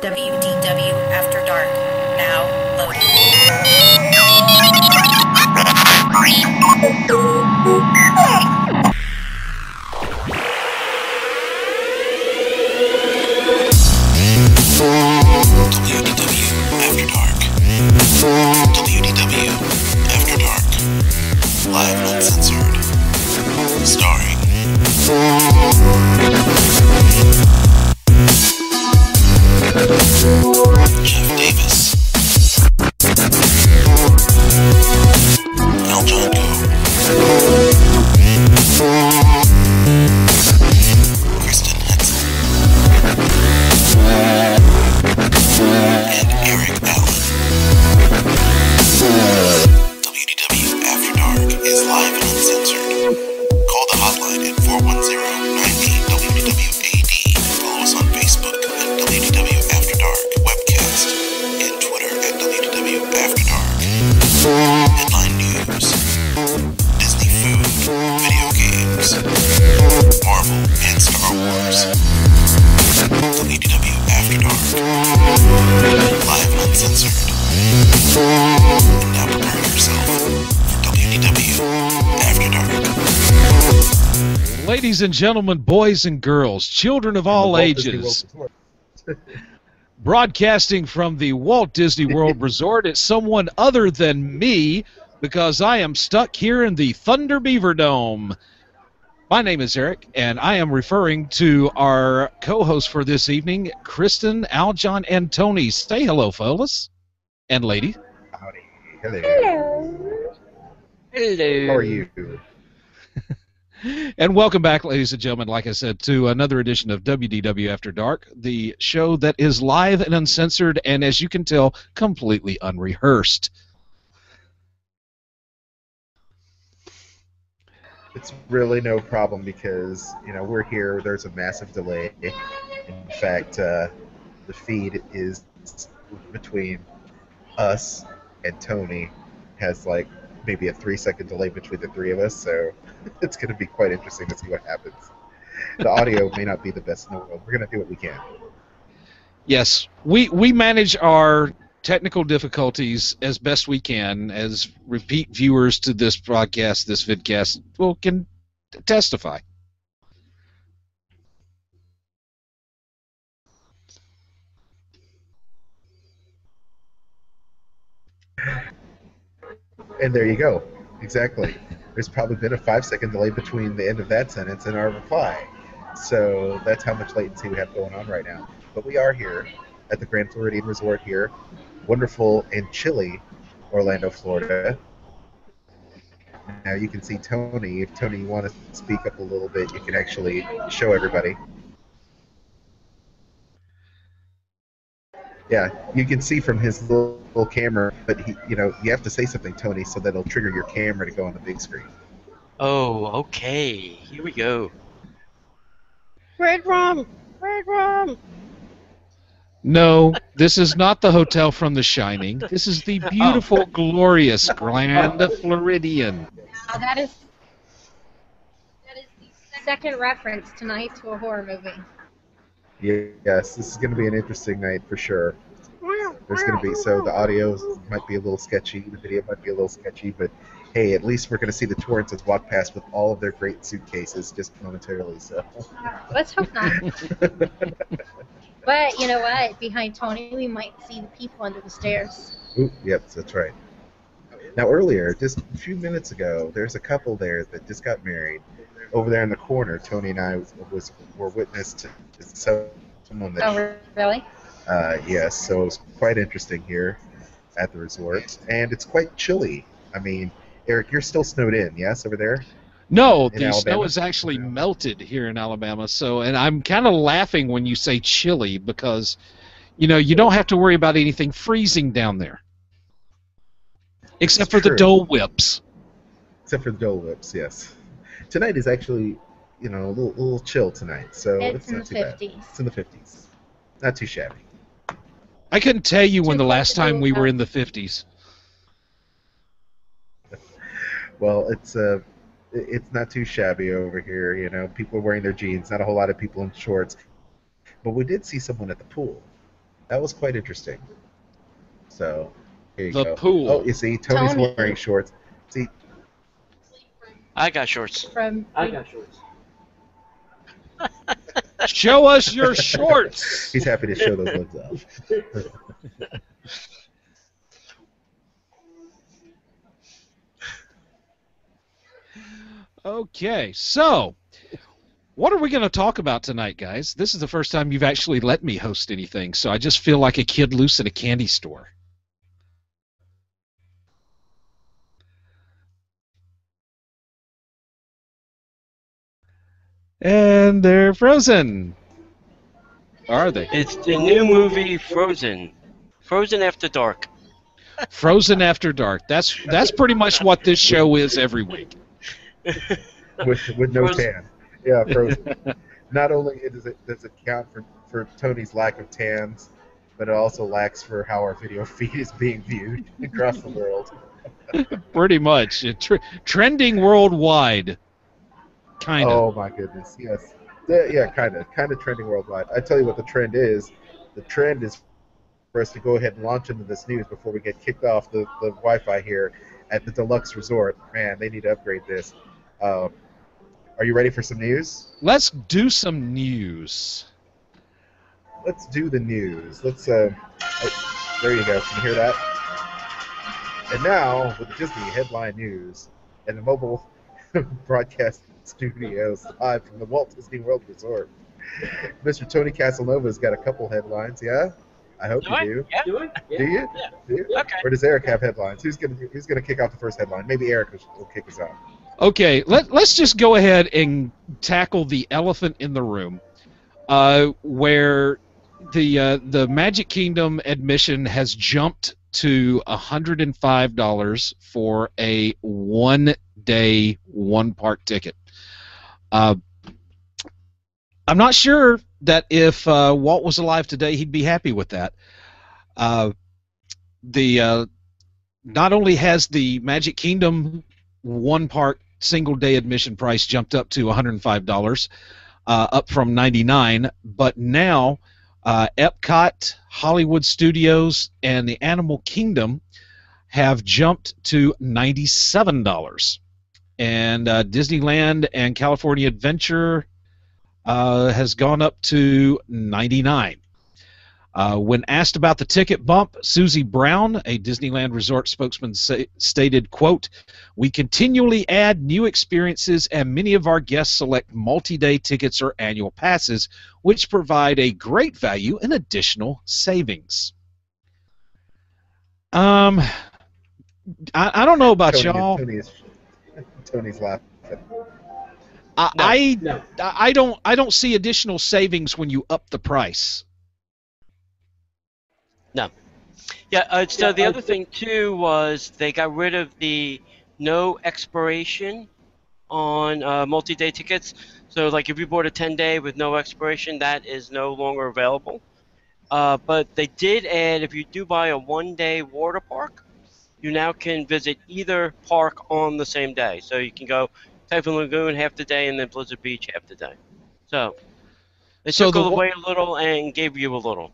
WDW After Dark. Now loading. WDW After Dark. WDW After Dark. Live and uncensored. Starring Jeff Davis, Al John Go, Kristen Hetzel, and Eric Allen. WDW After Dark is live and uncensored. Call the hotline at 410-98-WDW-AD. Follow us on Facebook at WDW After Dark Webcast and Twitter at WDW After Dark. Headline news, Disney food, video games, Marvel and Star Wars. WDW After Dark. Live and uncensored. And now prepare yourself for WDW After Dark. Ladies and gentlemen, boys and girls, children of all ages, broadcasting from the Walt Disney World Resort, it's someone other than me because I am stuck here in the Thunder Beaver Dome. My name is Eric, and I am referring to our co-host for this evening, Kristen, Aljon, and Tony. Say hello, fellas and lady. Howdy. Hello. Hello. How are you? And welcome back, ladies and gentlemen, like I said, to another edition of WDW After Dark, the show that is live and uncensored and, as you can tell, completely unrehearsed. It's really no problem because, we're here. There's a massive delay. In fact, the feed is between us and Tony has like maybe a 3-second delay between the three of us, so it's going to be quite interesting to see what happens. The audio may not be the best in the world. We're going to do what we can. Yes, we manage our technical difficulties as best we can, as repeat viewers to this broadcast, this vidcast, can testify. And there you go. Exactly. There's probably been a 5-second delay between the end of that sentence and our reply. So that's how much latency we have going on right now. But we are here at the Grand Floridian Resort here. Wonderful and chilly Orlando, Florida. Now you can see Tony. If Tony, you want to speak up a little bit, you can actually show everybody. Yeah, you can see from his little camera, but you have to say something, Tony, so that'll trigger your camera to go on the big screen. Oh, okay. Here we go. Red rum! Red rum! No, this is not the hotel from The Shining. This is the beautiful, glorious Grand Floridian. That is the second reference tonight to a horror movie. Yes, this is going to be an interesting night for sure. There's going to be, so the audio might be a little sketchy, the video might be a little sketchy, but hey, at least we're going to see the Torrances walk past with all of their great suitcases just momentarily, so. Let's hope not. But you know what? Behind Tony, we might see the people under the stairs. Ooh, yep, that's right. Now earlier, just a few minutes ago, there's a couple there that just got married. Over there in the corner, Tony and I were witness to someone that... Oh, really? Yes, so it's quite interesting here at the resort. And it's quite chilly. I mean, Eric, you're still snowed in, yes, over there? No, In the Alabama? snow is actually melted here in Alabama. So, and I'm kind of laughing when you say chilly because, you don't have to worry about anything freezing down there. Except for the Dole Whips. Except for the Dole Whips, yes. Tonight is actually, a little chill tonight, so it's not too bad. It's in the 50s. Not too shabby. I couldn't tell you when the last time we were in the 50s. Well, it's not too shabby over here. People are wearing their jeans. Not a whole lot of people in shorts. But we did see someone at the pool. That was quite interesting. So, here you The go. pool. Oh, you see, Tony's Tony. wearing shorts. See, I got shorts. From shorts. Show us your shorts. he's happy to show those legs off. Okay, so what are we going to talk about tonight, guys? This is the first time you've actually let me host anything, so I just feel like a kid loose in a candy store. And they're frozen. Are they? It's the new movie Frozen. Frozen After Dark. Frozen After Dark. That's pretty much what this show is every week. with no Frozen. tan. Yeah, frozen. Not only does it count for Tony's lack of tans, but it also lacks for how our video feed is being viewed across the world. Pretty much. Trending worldwide. Kind of. Oh my goodness, yes. Yeah, kind of trending worldwide. I tell you what the trend is. The trend is for us to go ahead and launch into this news before we get kicked off the Wi-Fi here at the Deluxe Resort. Man, they need to upgrade this. Are you ready for some news? Let's do some news. Let's do the news. Let's. Oh, there you go. Can you hear that? And now with the Disney headline news and the mobile broadcast studios live from the Walt Disney World Resort. Mr. Tony Casanova's got a couple headlines. Yeah, I hope you do. Yeah. Do you? Yeah. Do you? Okay. Or does Eric have headlines? Who's gonna kick off the first headline? Maybe Eric will kick us off. Okay, let's just go ahead and tackle the elephant in the room, where the Magic Kingdom admission has jumped to $105 for a one-day, one-park ticket. I'm not sure that if Walt was alive today, he'd be happy with that. Not only has the Magic Kingdom one-park single-day admission price jumped up to $105, up from $99, but now Epcot, Hollywood Studios, and the Animal Kingdom have jumped to $97. And Disneyland and California Adventure has gone up to $99. When asked about the ticket bump, Susie Brown, a Disneyland Resort spokesman, stated, quote, "We continually add new experiences and many of our guests select multi-day tickets or annual passes, which provide a great value and additional savings." I don't know about y'all. Tony's laughing. I don't see additional savings when you up the price. No. Yeah, so the other thing, too, was they got rid of the no expiration on multi-day tickets. So, like, if you bought a 10-day with no expiration, that is no longer available. But they did add, if you do buy a one-day water park, you now can visit either park on the same day. So you can go Typhoon Lagoon half the day and then Blizzard Beach half the day. So they took away a little and gave you a little.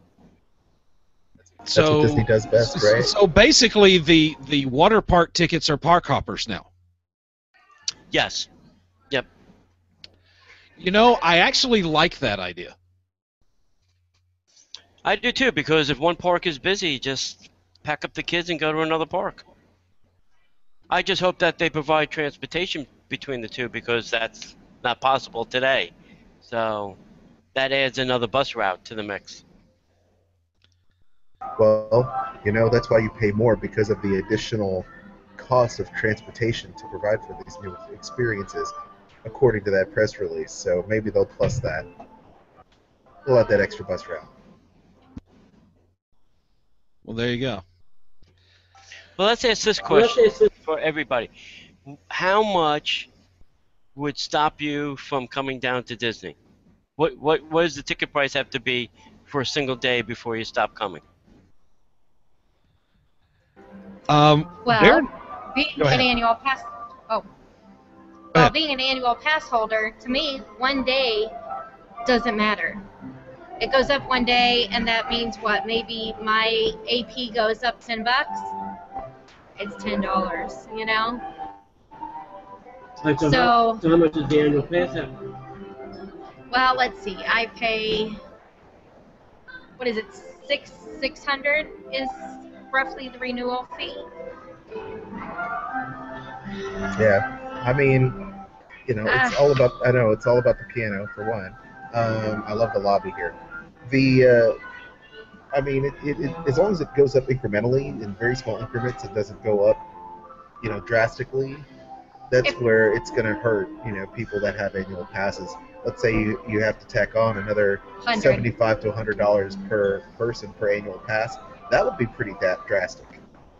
That's what Disney does best, right? So basically, the water park tickets are park hoppers now. Yes. Yep. You know, I actually like that idea. I do too, because if one park is busy, just pack up the kids and go to another park. I just hope that they provide transportation between the two, because that's not possible today. So that adds another bus route to the mix. Well, you know, that's why you pay more, because of the additional cost of transportation to provide for these new experiences, according to that press release. So maybe they'll plus that. We'll add that extra bus route. Well, there you go. Well, let's ask this question for everybody. How much would stop you from coming down to Disney? What does the ticket price have to be for a single day before you stop coming? Well, being Go ahead. an annual pass. Oh. Well, being an annual pass holder, to me, one day doesn't matter. It goes up one day, and that means what? Maybe my AP goes up $10. It's $10, you know. So So how much is the annual pass? well, let's see. I pay. What is it? 600 is roughly the renewal fee. Yeah, I mean, it's all about. I know it's all about the piano for one. I love the lobby here. I mean, as long as it goes up incrementally in very small increments, it doesn't go up, drastically. That's where it's going to hurt, people that have annual passes. Let's say you have to tack on another $75 to $100 per person per annual pass. That would be pretty drastic.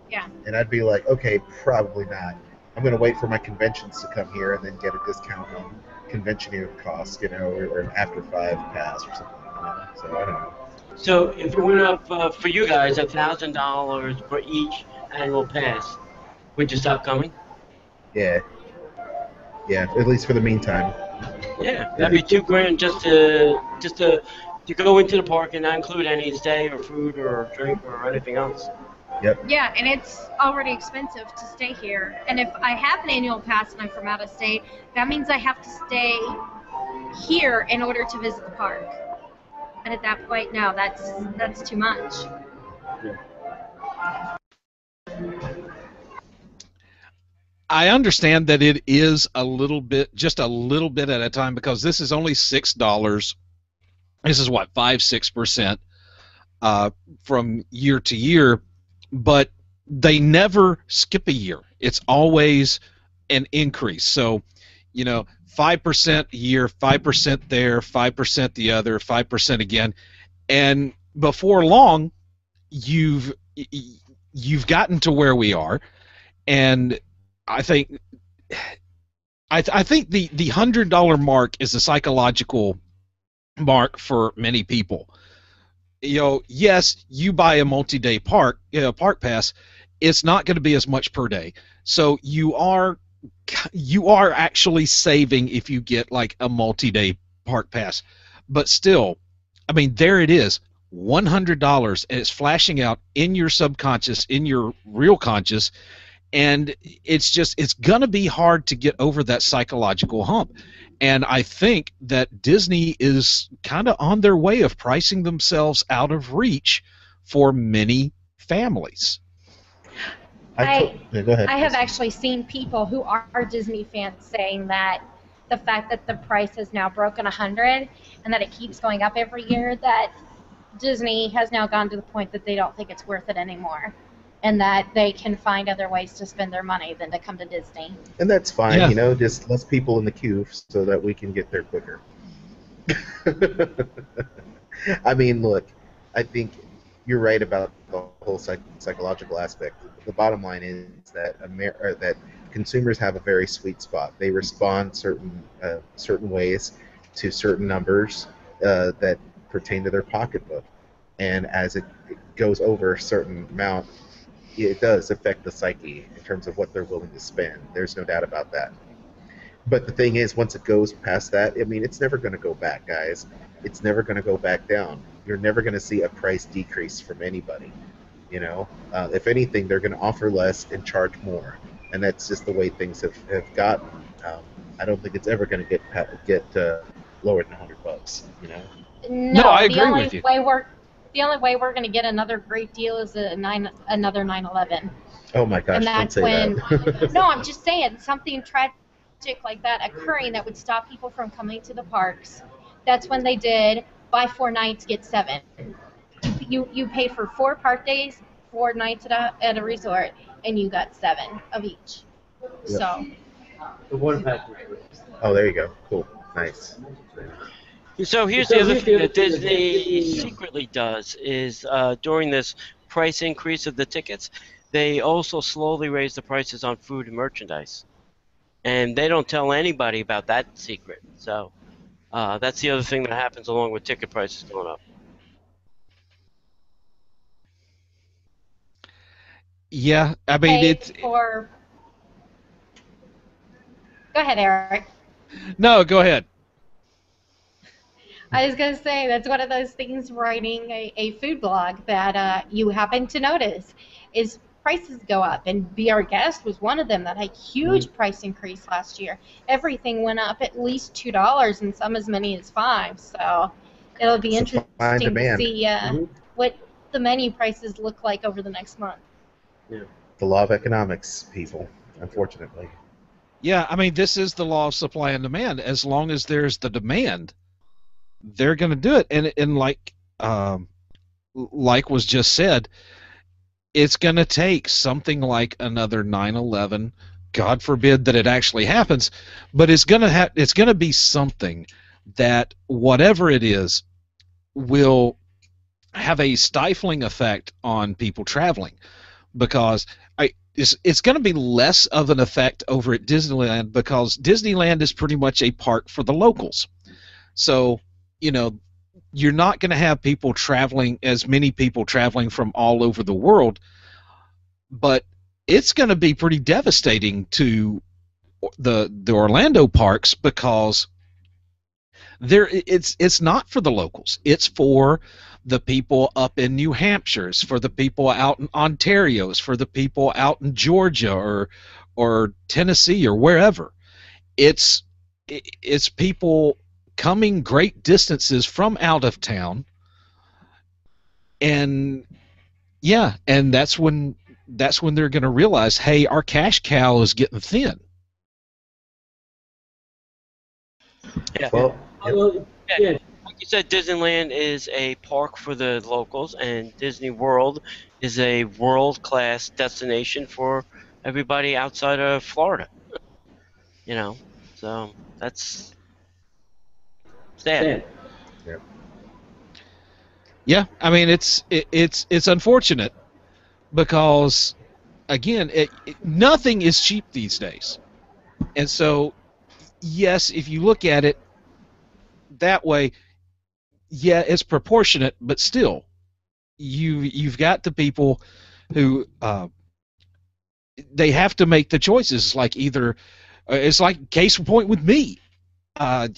Yeah. And I'd be like, okay, probably not. I'm going to wait for my conventions to come here and then get a discount on convention costs, or an after 5 pass or something. So I don't know. So if it went up for you guys $1,000 for each annual pass, would you stop coming? Yeah, at least for the meantime. Yeah, that'd be $2,000 just to go into the park and not include any stay or food or drink or anything else. Yep. Yeah, and it's already expensive to stay here. And if I have an annual pass and I'm from out of state, that means I have to stay here in order to visit the park. And at that point, no, that's too much. I understand that it is just a little bit at a time, because this is only $6. This is what, 5-6% from year to year, but they never skip a year. It's always an increase. So, 5% a year, 5% there, 5% the other, 5% again, and before long, you've gotten to where we are, and I think the $100 mark is a psychological mark for many people. Yes, you buy a multi-day park pass, it's not going to be as much per day, so you are actually saving if you get like a multi-day park pass. But still, I mean, there it is, $100, and it's flashing out in your subconscious, in your real conscious, and it's gonna be hard to get over that psychological hump. And I think that Disney is kind of on their way of pricing themselves out of reach for many families. Go ahead. I have actually seen people who are Disney fans saying that the fact that the price has now broken 100 and that it keeps going up every year, that Disney has now gone to the point that they don't think it's worth it anymore, and that they can find other ways to spend their money than to come to Disney. And that's fine, Yeah. Just less people in the queue so that we can get there quicker. I mean, look, I think you're right about the whole psychological aspect. The bottom line is that that consumers have a very sweet spot. They respond certain ways to certain numbers that pertain to their pocketbook, and as it goes over a certain amount, it does affect the psyche in terms of what they're willing to spend. There's no doubt about that. But the thing is, once it goes past that, I mean, it's never going to go back, guys. It's never going to go back down. You're never going to see a price decrease from anybody. If anything, they're going to offer less and charge more, and that's just the way things have gotten. I don't think it's ever going to get lower than $100. No, I agree with you. The only way we're going to get another great deal is another 9/11. Oh my gosh! And that's don't say when. that. No, I'm just saying, something tragic like that occurring that would stop people from coming to the parks. That's when they did buy 4 nights, get 7. You pay for 4 park days, 4 nights at a resort, and you got 7 of each. Yep. So. The water package. Oh, there you go. Cool. Nice. So here's the other thing that Disney secretly does is during this price increase of the tickets, they also slowly raise the prices on food and merchandise. And they don't tell anybody about that secret. So that's the other thing that happens along with ticket prices going up. Yeah, I mean, Go ahead, Eric. No, go ahead. I was going to say, that's one of those things writing a food blog that you happen to notice is prices go up. And Be Our Guest was one of them that had a huge price increase last year. Everything went up at least $2 and some as many as $5. So it'll be Supply and interesting to demand. see what the menu prices look like over the next month. Yeah. The law of economics, people, unfortunately. Yeah, I mean, this is the law of supply and demand. As long as there's the demand, they're going to do it. And like was just said, it's going to take something like another 9/11. God forbid that it actually happens, but it's going to be something that, whatever it is, will have a stifling effect on people traveling, because it's going to be less of an effect over at Disneyland, because Disneyland is pretty much a park for the locals. So, you're not going to have people traveling, as many people traveling from all over the world, but it's going to be pretty devastating to the Orlando parks, because it's not for the locals. It's for the people up in New Hampshire, for the people out in Ontario, for the people out in Georgia or Tennessee or wherever. It's people coming great distances from out of town, and that's when they're going to realize, hey, our cash cow is getting thin. Yeah. Well, Yeah. Like you said, Disneyland is a park for the locals, and Disney World is a world-class destination for everybody outside of Florida. So that's sad. Yeah, I mean, it's unfortunate, because again, nothing is cheap these days, and so yes, if you look at it that way, yeah, it's proportionate, but still, you've got the people who they have to make the choices. Like either it's like case in point with me. I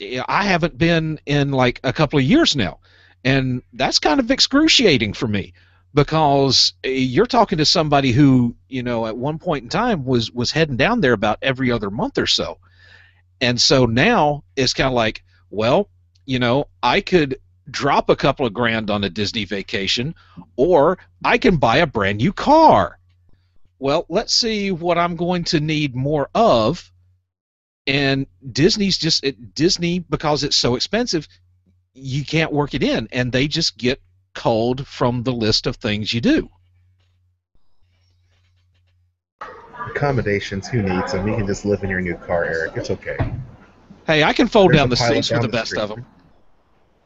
haven't been in like a couple of years now, and that's kind of excruciating for me, because you're talking to somebody who, at one point in time was heading down there about every other month or so, and so now it's kind of like, well, I could drop a couple of grand on a Disney vacation, or I can buy a brand new car. Well, let's see what I'm going to need more of. And Disney, because it's so expensive, you can't work it in, and they just get culled from the list of things you do. Accommodations, who needs them? You can just live in your new car, Eric. It's okay. Hey, I can fold There's down a the pilot seats for down the the best street. of them.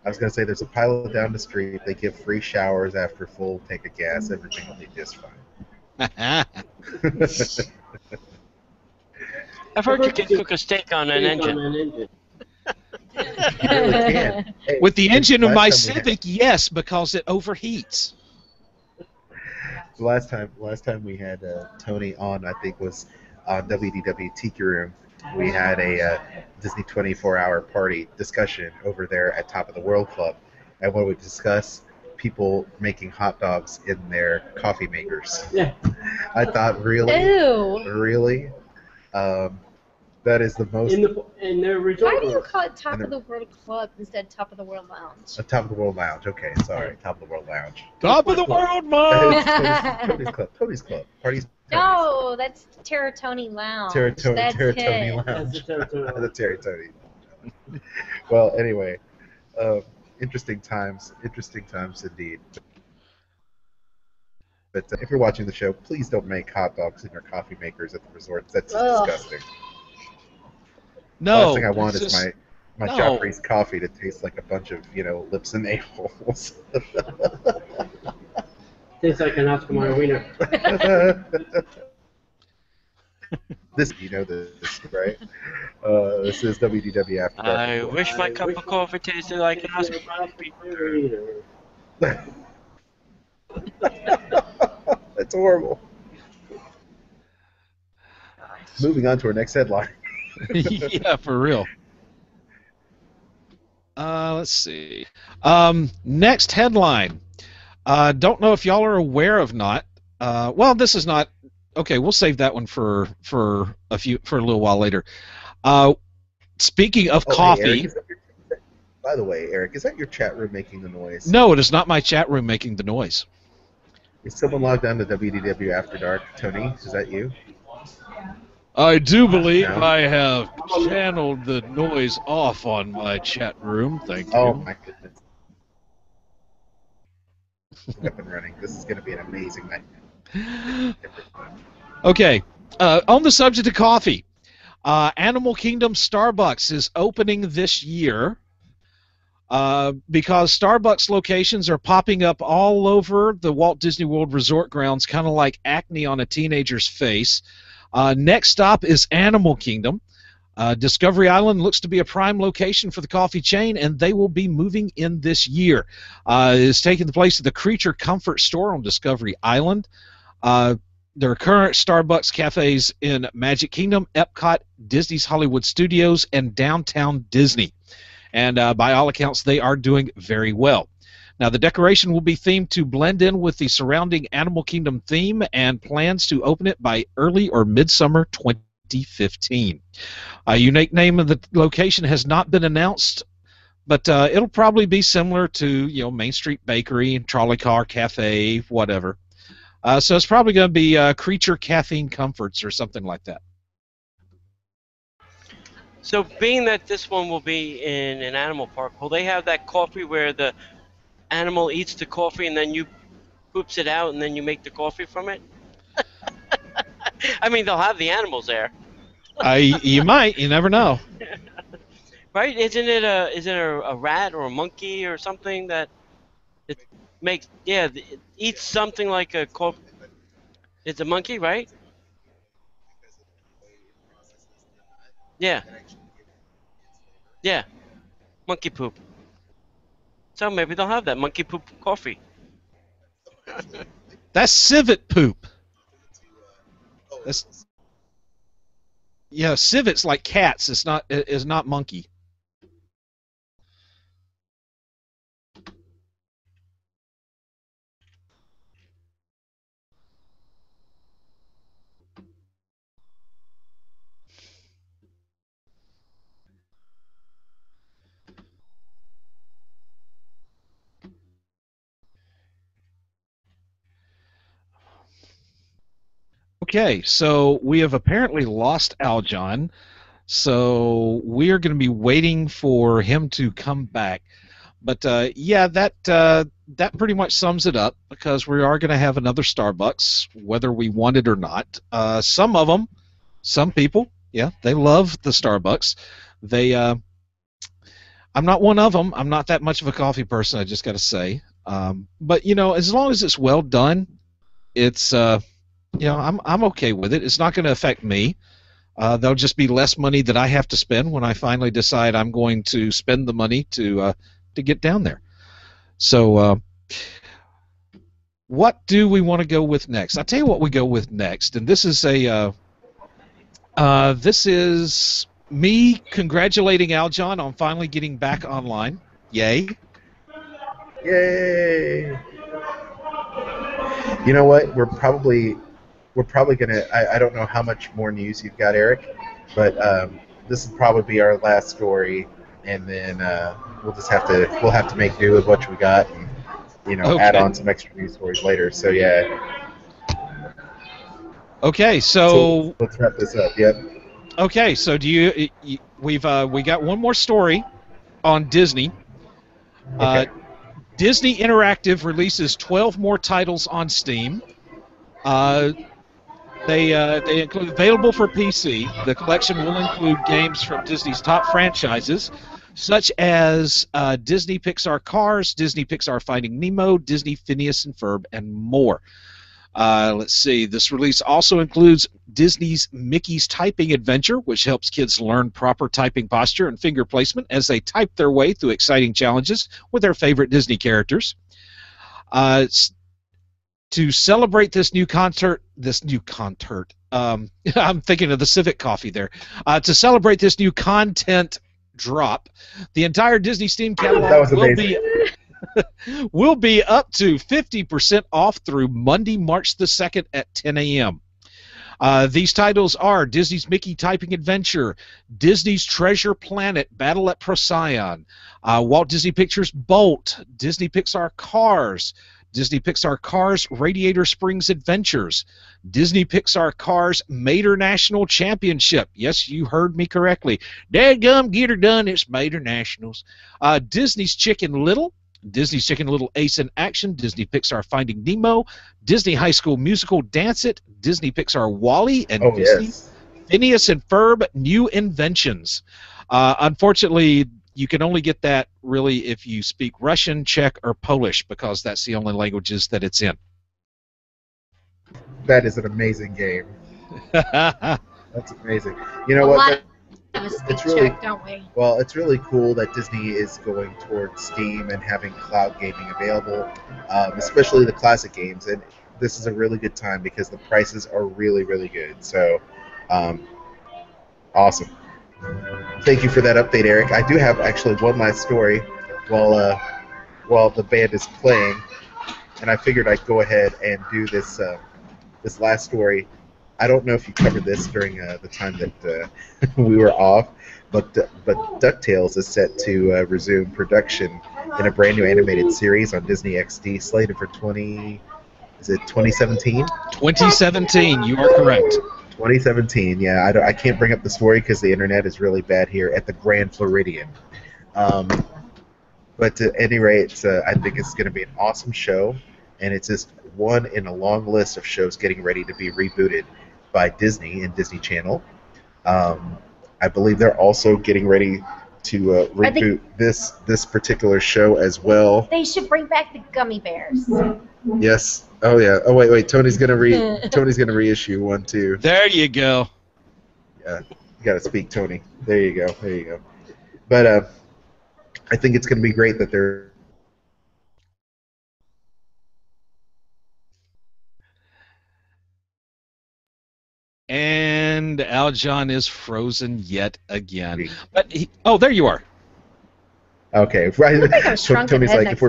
I was going to say, there's a pilot down the street. They give free showers after full tank of gas. Everything will be just fine. I've heard you can cook a steak on an engine. You really can. Hey, With the engine of my last time we had- Civic, yes, because it overheats. The last time we had Tony on, I think, was on WDW Tiki Room. We had a Disney 24-hour party discussion over there at Top of the World Club, and what we discussed, people making hot dogs in their coffee makers. Yeah. I thought, really, Ew. that is the most In their resort. Why do you rooms. call it Top of the World Club instead of Top of the World Lounge? Top of the World Lounge. Okay, sorry, Top of the World Lounge. Top of the world, Mom! Tony's Club. Tony's Club. Parties. No, that's Terra Tony Lounge. That's Tony it. Lounge. That's the territory. The Terry Tony. Well, anyway, interesting times indeed. But if you're watching the show, please don't make hot dogs in your coffee makers at the resorts. That's just Ugh. disgusting. No. Last thing I want it's is just- my no. Joffrey's coffee to taste like a bunch of, lips and a-holes. Tastes like an Oscar Mayer wiener. This, this, right? This is WDW After Dark. I wish my cup of coffee tasted like an Oscar Mayer. That's horrible. Moving on to our next headline. Yeah, for real. Let's see. Next headline. Don't know if y'all are aware of not. Well, this is not. Okay, we'll save that one for a little while later. Speaking of coffee. Hey, Eric, by the way, Eric, is that your chat room making the noise? No, it is not my chat room making the noise. Is someone logged on to WDW After Dark? Tony, is that you? I do believe No. I have channeled the noise off on my chat room. Thank you. Oh my goodness. Up and running. This is going to be an amazing night. Okay, on the subject of coffee, Animal Kingdom Starbucks is opening this year because Starbucks locations are popping up all over the Walt Disney World Resort grounds, kind of like acne on a teenager's face. Next stop is Animal Kingdom. Discovery Island looks to be a prime location for the coffee chain, and they will be moving in this year. It is taking the place of the Creature Comfort Store on Discovery Island. There are current Starbucks cafes in Magic Kingdom, Epcot, Disney's Hollywood Studios, and Downtown Disney. And by all accounts, they are doing very well. Now, the decoration will be themed to blend in with the surrounding Animal Kingdom theme, and plans to open it by early or midsummer 2015. A unique name of the location has not been announced, but it'll probably be similar to Main Street Bakery, Trolley Car Cafe, whatever. So it's probably going to be Creature Caffeine Comforts or something like that. So being that this one will be in an animal park, will they have that coffee where the animal eats the coffee and then you poops it out and then you make the coffee from it? I mean, they'll have the animals there. You might. You never know. Right? Isn't it a rat or a monkey or something that it makes? Yeah, it eats something like a coffee. It's a monkey, right? Yeah. Yeah. Monkey poop. So maybe they'll have that monkey poop coffee. That's civet poop. Civets like cats. It's not monkey. Okay, so we have apparently lost Aljon, so we are going to be waiting for him to come back. But yeah, that pretty much sums it up, because we are going to have another Starbucks, whether we want it or not. Some people, yeah, they love the Starbucks. I'm not one of them. I'm not that much of a coffee person, I just got to say. But as long as it's well done, it's I'm okay with it. It's not going to affect me. There'll just be less money that I have to spend when I finally decide I'm going to spend the money to get down there. So what do we want to go with next? I'll tell you what we go with next, and this is this is me congratulating Aljon on finally getting back online. Yay! Yay! You know what? We're probably gonna. I don't know how much more news you've got, Eric, but this will probably be our last story, and then we'll have to make do with what we got, and Okay. add on some extra news stories later. So yeah. Okay, so let's wrap this up. Yep. okay, so we got one more story on Disney. Okay. Disney Interactive releases 12 more titles on Steam. They include available for PC. The collection will include games from Disney's top franchises, such as Disney Pixar Cars, Disney Pixar Finding Nemo, Disney Phineas and Ferb, and more. Let's see. This release also includes Disney's Mickey's Typing Adventure, which helps kids learn proper typing posture and finger placement as they type their way through exciting challenges with their favorite Disney characters. To celebrate this new concert, I'm thinking of the Civic Coffee there. To celebrate this new content, drop. The entire Disney Steam catalog That was will amazing. will be up to 50% off through Monday, March the 2nd at 10 a.m. These titles are Disney's Mickey Typing Adventure, Disney's Treasure Planet Battle at Procyon, Walt Disney Pictures Bolt, Disney Pixar Cars, Disney Pixar Cars Radiator Springs Adventures, Disney Pixar Cars Mater National Championship. Yes, you heard me correctly. Dadgum, get her done, it's Mater Nationals. Disney's Chicken Little, Disney's Chicken Little Ace in Action, Disney Pixar Finding Nemo, Disney High School Musical Dance It, Disney Pixar Wall-E, and Disney Phineas and Ferb New Inventions. Unfortunately, you can only get that really if you speak Russian, Czech, or Polish, because that's the only languages that it's in. That is an amazing game. That's amazing. You know what? It's really, don't we? well, it's really cool that Disney is going towards Steam and having cloud gaming available, especially the classic games. And this is a really good time because the prices are really, really good. So, awesome. Thank you for that update, Eric. I do have actually one last story while the band is playing, and I figured I'd go ahead and do this this last story. I don't know if you covered this during the time that we were off, but Ducktales is set to resume production in a brand new animated series on Disney XD, slated for 2017? 2017, you are correct. 2017, yeah. I can't bring up the story because the internet is really bad here at the Grand Floridian. But at any rate, I think it's going to be an awesome show, and it's just one in a long list of shows getting ready to be rebooted by Disney and Disney Channel. I believe they're also getting ready to reboot this particular show as well. They should bring back the gummy bears. Yes. Oh yeah. Oh wait. Tony's gonna reissue one too. There you go. Yeah. You gotta speak, Tony. There you go. There you go. But I think it's gonna be great that they're. And Aljon is frozen yet again. But there you are. Okay. Right. Tony's Tony's like, if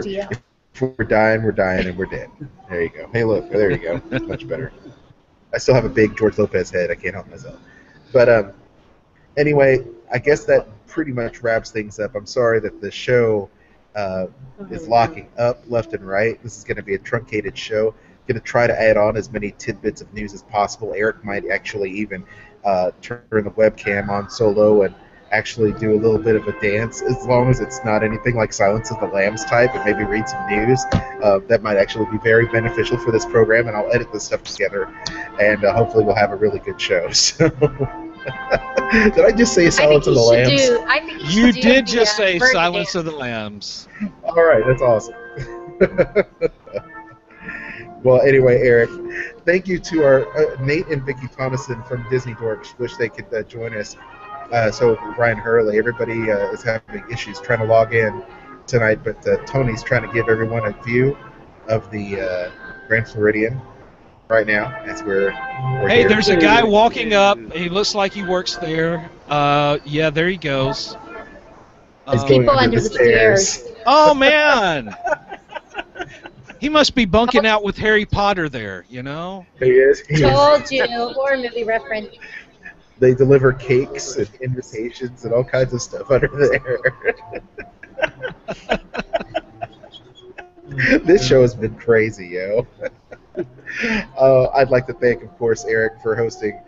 we're dying, we're dying, and we're dead. There you go. Hey, look. There you go. Much better. I still have a big George Lopez head. I can't help myself. But anyway, I guess that pretty much wraps things up. I'm sorry that the show is locking up left and right. This is going to be a truncated show. Going to try to add on as many tidbits of news as possible. Eric might actually even turn the webcam on solo and actually do a little bit of a dance, as long as it's not anything like Silence of the Lambs type, and maybe read some news. That might actually be very beneficial for this program, and I'll edit this stuff together, and hopefully we'll have a really good show. So, did I just say Silence of the Lambs? You did just say Silence of the Lambs. All right, that's awesome. Well, anyway, Eric, thank you to our Nate and Vicky Thomason from Disney Dorks. Wish they could join us. So Brian Hurley, everybody is having issues trying to log in tonight, but Tony's trying to give everyone a view of the Grand Floridian right now as we're Hey, here. there's a guy walking up. He looks like he works there. Yeah, there he goes. He's going people under the stairs. Oh, man! He must be bunking out with Harry Potter there, you know? He is. Told you. Horror movie reference. They deliver cakes and invitations and all kinds of stuff under there. This show has been crazy, yo. I'd like to thank, of course, Eric for hosting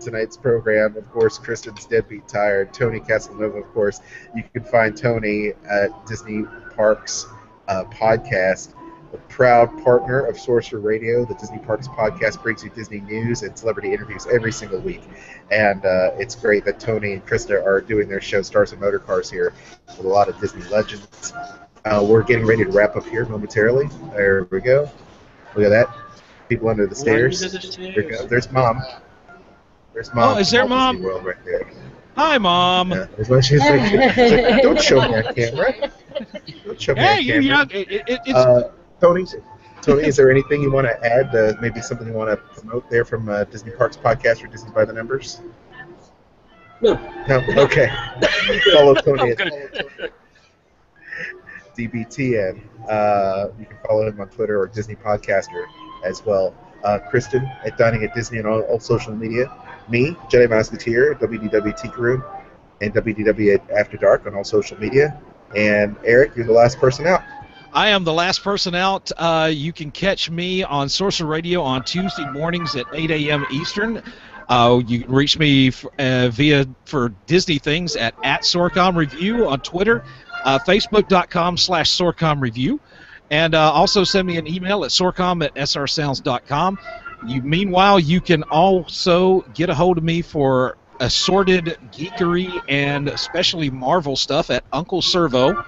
tonight's program. Of course, Kristen's Deadbeat Tired, Tony Casanova, of course. You can find Tony at Disney Parks Podcast, a proud partner of Sorcerer Radio. The Disney Parks Podcast brings you Disney news and celebrity interviews every single week. And it's great that Tony and Krista are doing their show, Stars and Motor Cars, here with a lot of Disney legends. We're getting ready to wrap up here momentarily. There we go. Look at that. People under the stairs. There we go. There's Mom. There's Mom. Oh, is there Mom? World right there. Hi, Mom. Yeah, that's what she's like, don't show me on camera. Don't show me on camera. It's... Tony, is there anything you want to add? Maybe something you want to promote there from Disney Parks Podcast or Disney by the Numbers? No. No? Okay. Follow Tony I'm at good. DBTN. You can follow him on Twitter or Disney Podcaster as well. Kristen at Dining at Disney on all social media. Me, Jedi Musketeer, WDW Tiki Room, and WDW at After Dark on all social media. And Eric, you're the last person out. I am the last person out. You can catch me on Sorcerer Radio on Tuesday mornings at 8 a.m. Eastern. You can reach me for Disney things at Sorcom Review on Twitter, Facebook.com/Sorcom Review, and also send me an email at sorcom@srsounds.com. Meanwhile, you can also get a hold of me for assorted geekery and especially Marvel stuff at Uncle Servo.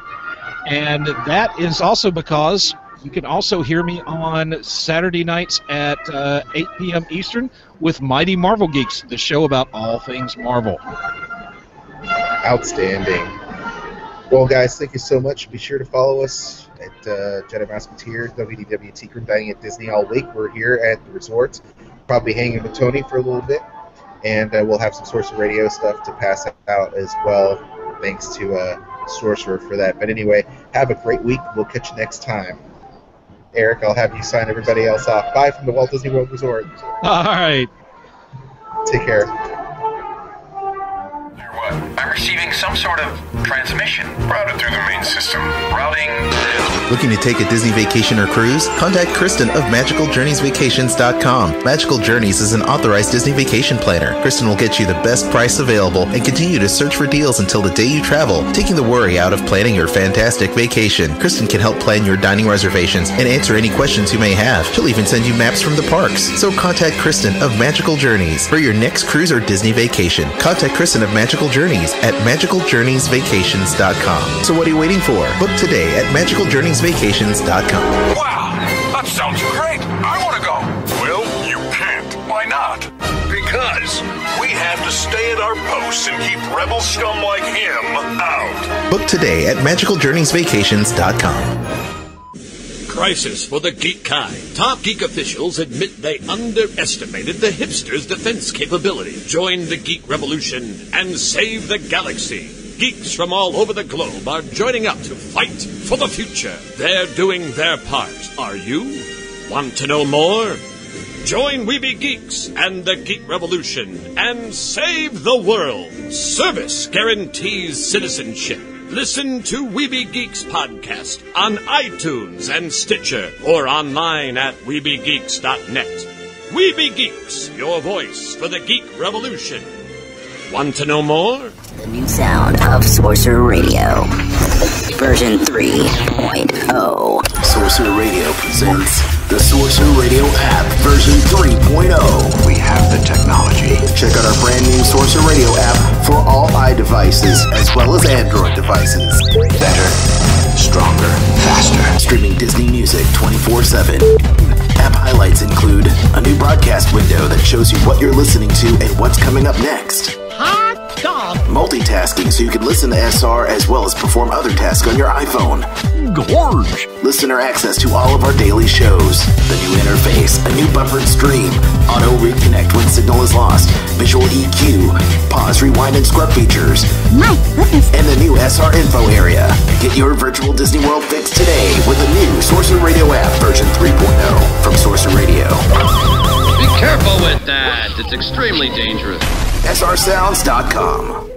And that is also because you can also hear me on Saturday nights at 8 p.m. Eastern with Mighty Marvel Geeks, the show about all things Marvel. Outstanding. Well, guys, thank you so much. Be sure to follow us at Jedi Musketeer, WDW Tiki Room, Dining at Disney all week. We're here at the resorts, probably hanging with Tony for a little bit, and we'll have some Sorcerer Radio stuff to pass out as well, thanks to Sorcerer for that. But anyway, have a great week. We'll catch you next time. Eric, I'll have you sign everybody else off. Bye from the Walt Disney World Resort. All right. Take care. I'm receiving some sort of transmission. Routed through the main system. Routing. Looking to take a Disney vacation or cruise? Contact Kristen of MagicalJourneysVacations.com. Magical Journeys is an authorized Disney vacation planner. Kristen will get you the best price available and continue to search for deals until the day you travel, taking the worry out of planning your fantastic vacation. Kristen can help plan your dining reservations and answer any questions you may have. She'll even send you maps from the parks. So contact Kristen of Magical Journeys for your next cruise or Disney vacation. Contact Kristen of Magical Journeys at MagicalJourneysVacations.com. So what are you waiting for? Book today at MagicalJourneysVacations.com. Wow, that sounds great. I want to go. Well, you can't. Why not? Because we have to stay at our posts and keep rebel scum like him out. Book today at MagicalJourneysVacations.com. Crisis for the geek kind. Top geek officials admit they underestimated the hipsters' defense capability. Join the Geek Revolution and save the galaxy. Geeks from all over the globe are joining up to fight for the future. They're doing their part. Are you? Want to know more? Join We Be Geeks and the Geek Revolution and save the world. Service guarantees citizenship. Listen to We Be Geeks podcast on iTunes and Stitcher or online at WeBeGeeks.net. We Be Geeks, your voice for the Geek Revolution. Want to know more? The new sound of Sorcerer Radio. Version 3.0. Sorcerer Radio presents the Sorcerer Radio app version 3.0. We have the technology. Check out our brand new Sorcerer Radio app for all iDevices as well as Android devices. Better, stronger, faster. Streaming Disney music 24/7. App highlights include a new broadcast window that shows you what you're listening to and what's coming up next. Hot dog. Multitasking so you can listen to SR as well as perform other tasks on your iPhone. Gorge. Listener access to all of our daily shows. The new interface, a new buffered stream, auto reconnect when signal is lost, visual EQ, pause, rewind, and scrub features, My goodness. and the new SR info area. Get your virtual Disney World fix today with the new Sorcerer Radio app version 3.0 from Sorcerer Radio. Be careful with that. It's extremely dangerous. srsounds.com.